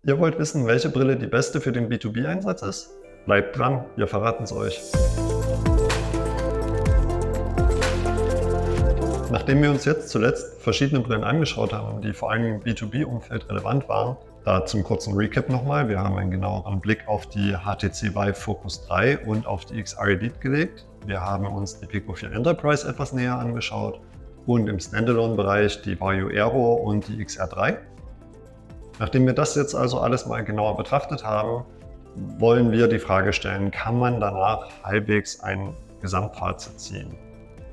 Ihr wollt wissen, welche Brille die beste für den B2B-Einsatz ist? Bleibt dran, wir verraten es euch. Nachdem wir uns jetzt zuletzt verschiedene Brillen angeschaut haben, die vor allem im B2B-Umfeld relevant waren, da zum kurzen Recap nochmal. Wir haben einen genaueren Blick auf die HTC Vive Focus 3 und auf die XR Elite gelegt. Wir haben uns die Pico 4 Enterprise etwas näher angeschaut und im Standalone-Bereich die Vario Aero und die XR3. Nachdem wir das jetzt also alles mal genauer betrachtet haben, wollen wir die Frage stellen, kann man danach halbwegs ein Gesamtfazit ziehen?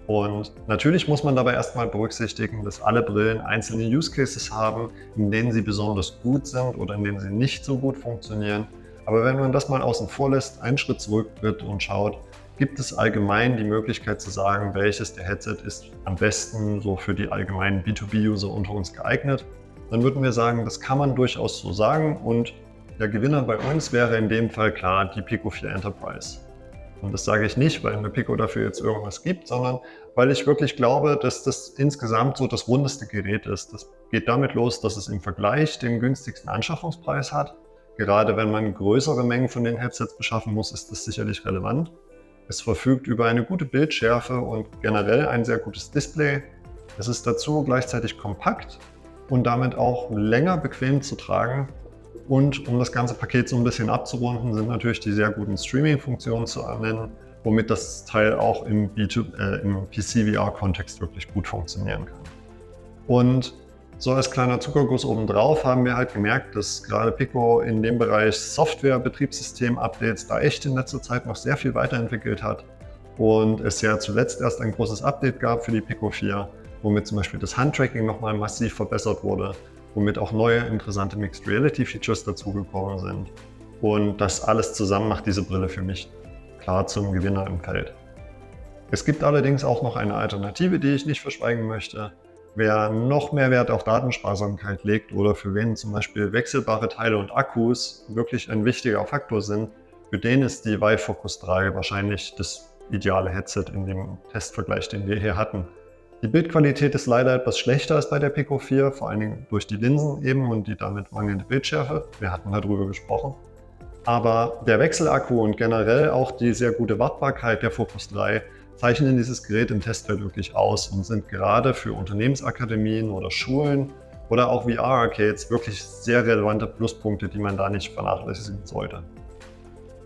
Und natürlich muss man dabei erstmal berücksichtigen, dass alle Brillen einzelne Use Cases haben, in denen sie besonders gut sind oder in denen sie nicht so gut funktionieren. Aber wenn man das mal außen vor lässt, einen Schritt zurücktritt und schaut, gibt es allgemein die Möglichkeit zu sagen, welches der Headset ist am besten so für die allgemeinen B2B-User unter uns geeignet, dann würden wir sagen, das kann man durchaus so sagen und der Gewinner bei uns wäre in dem Fall klar die Pico 4 Enterprise. Und das sage ich nicht, weil eine Pico dafür jetzt irgendwas gibt, sondern weil ich wirklich glaube, dass das insgesamt so das rundeste Gerät ist. Das geht damit los, dass es im Vergleich den günstigsten Anschaffungspreis hat. Gerade wenn man größere Mengen von den Headsets beschaffen muss, ist das sicherlich relevant. Es verfügt über eine gute Bildschärfe und generell ein sehr gutes Display. Es ist dazu gleichzeitig kompakt und damit auch länger bequem zu tragen. Und um das ganze Paket so ein bisschen abzurunden, sind natürlich die sehr guten Streaming-Funktionen zu nennen, womit das Teil auch im PC-VR-Kontext wirklich gut funktionieren kann. Und so als kleiner Zuckerguss obendrauf haben wir halt gemerkt, dass gerade Pico in dem Bereich Software-Betriebssystem-Updates da echt in letzter Zeit noch sehr viel weiterentwickelt hat. Und es ja zuletzt erst ein großes Update gab für die Pico 4, womit zum Beispiel das Handtracking nochmal massiv verbessert wurde, womit auch neue interessante Mixed Reality Features dazugekommen sind. Und das alles zusammen macht diese Brille für mich klar zum Gewinner im Feld. Es gibt allerdings auch noch eine Alternative, die ich nicht verschweigen möchte. Wer noch mehr Wert auf Datensparsamkeit legt oder für wen zum Beispiel wechselbare Teile und Akkus wirklich ein wichtiger Faktor sind, für den ist die Vive Focus 3 wahrscheinlich das ideale Headset in dem Testvergleich, den wir hier hatten. Die Bildqualität ist leider etwas schlechter als bei der Pico 4, vor allen Dingen durch die Linsen eben und die damit mangelnde Bildschärfe. Wir hatten darüber gesprochen. Aber der Wechselakku und generell auch die sehr gute Wartbarkeit der Focus 3 zeichnen dieses Gerät im Testfeld wirklich aus und sind gerade für Unternehmensakademien oder Schulen oder auch VR-Arcades wirklich sehr relevante Pluspunkte, die man da nicht vernachlässigen sollte.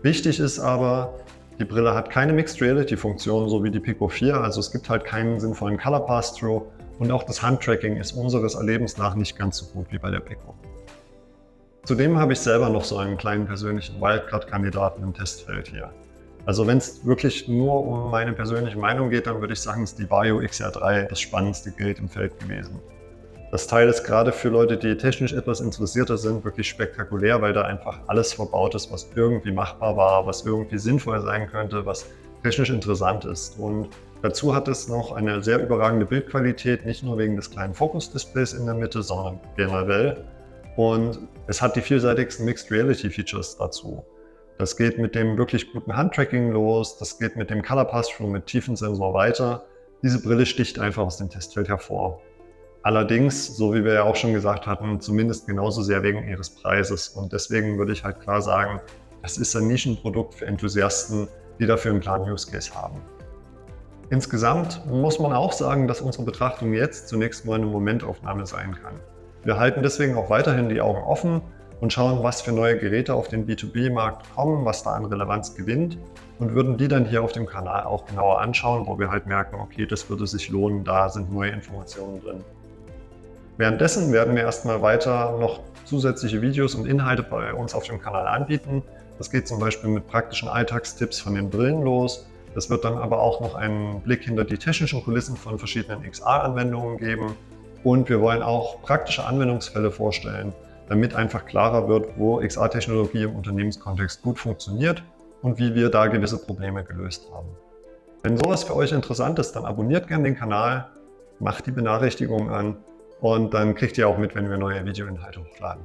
Wichtig ist aber, die Brille hat keine Mixed Reality Funktion, so wie die Pico 4, also es gibt halt keinen sinnvollen Color Pass-Through und auch das Handtracking ist unseres Erlebens nach nicht ganz so gut wie bei der Pico. Zudem habe ich selber noch so einen kleinen persönlichen Wildcard-Kandidaten im Testfeld hier. Also wenn es wirklich nur um meine persönliche Meinung geht, dann würde ich sagen, ist die Vario XR3 das spannendste Gerät im Feld gewesen. Das Teil ist gerade für Leute, die technisch etwas interessierter sind, wirklich spektakulär, weil da einfach alles verbaut ist, was irgendwie machbar war, was irgendwie sinnvoll sein könnte, was technisch interessant ist. Und dazu hat es noch eine sehr überragende Bildqualität, nicht nur wegen des kleinen Fokus-Displays in der Mitte, sondern generell. Und es hat die vielseitigsten Mixed Reality Features dazu. Das geht mit dem wirklich guten Handtracking los, das geht mit dem Color Pass-Through mit Tiefensensor weiter. Diese Brille sticht einfach aus dem Testfeld hervor. Allerdings, so wie wir ja auch schon gesagt hatten, zumindest genauso sehr wegen ihres Preises. Und deswegen würde ich halt klar sagen, das ist ein Nischenprodukt für Enthusiasten, die dafür einen klaren Use Case haben. Insgesamt muss man auch sagen, dass unsere Betrachtung jetzt zunächst mal eine Momentaufnahme sein kann. Wir halten deswegen auch weiterhin die Augen offen und schauen, was für neue Geräte auf den B2B-Markt kommen, was da an Relevanz gewinnt und würden die dann hier auf dem Kanal auch genauer anschauen, wo wir halt merken, okay, das würde sich lohnen, da sind neue Informationen drin. Währenddessen werden wir erstmal weiter noch zusätzliche Videos und Inhalte bei uns auf dem Kanal anbieten. Das geht zum Beispiel mit praktischen Alltagstipps von den Brillen los. Es wird dann aber auch noch einen Blick hinter die technischen Kulissen von verschiedenen XR-Anwendungen geben. Und wir wollen auch praktische Anwendungsfälle vorstellen, damit einfach klarer wird, wo XR-Technologie im Unternehmenskontext gut funktioniert und wie wir da gewisse Probleme gelöst haben. Wenn sowas für euch interessant ist, dann abonniert gerne den Kanal, macht die Benachrichtigungen an und dann kriegt ihr auch mit, wenn wir neue Videoinhalte hochladen.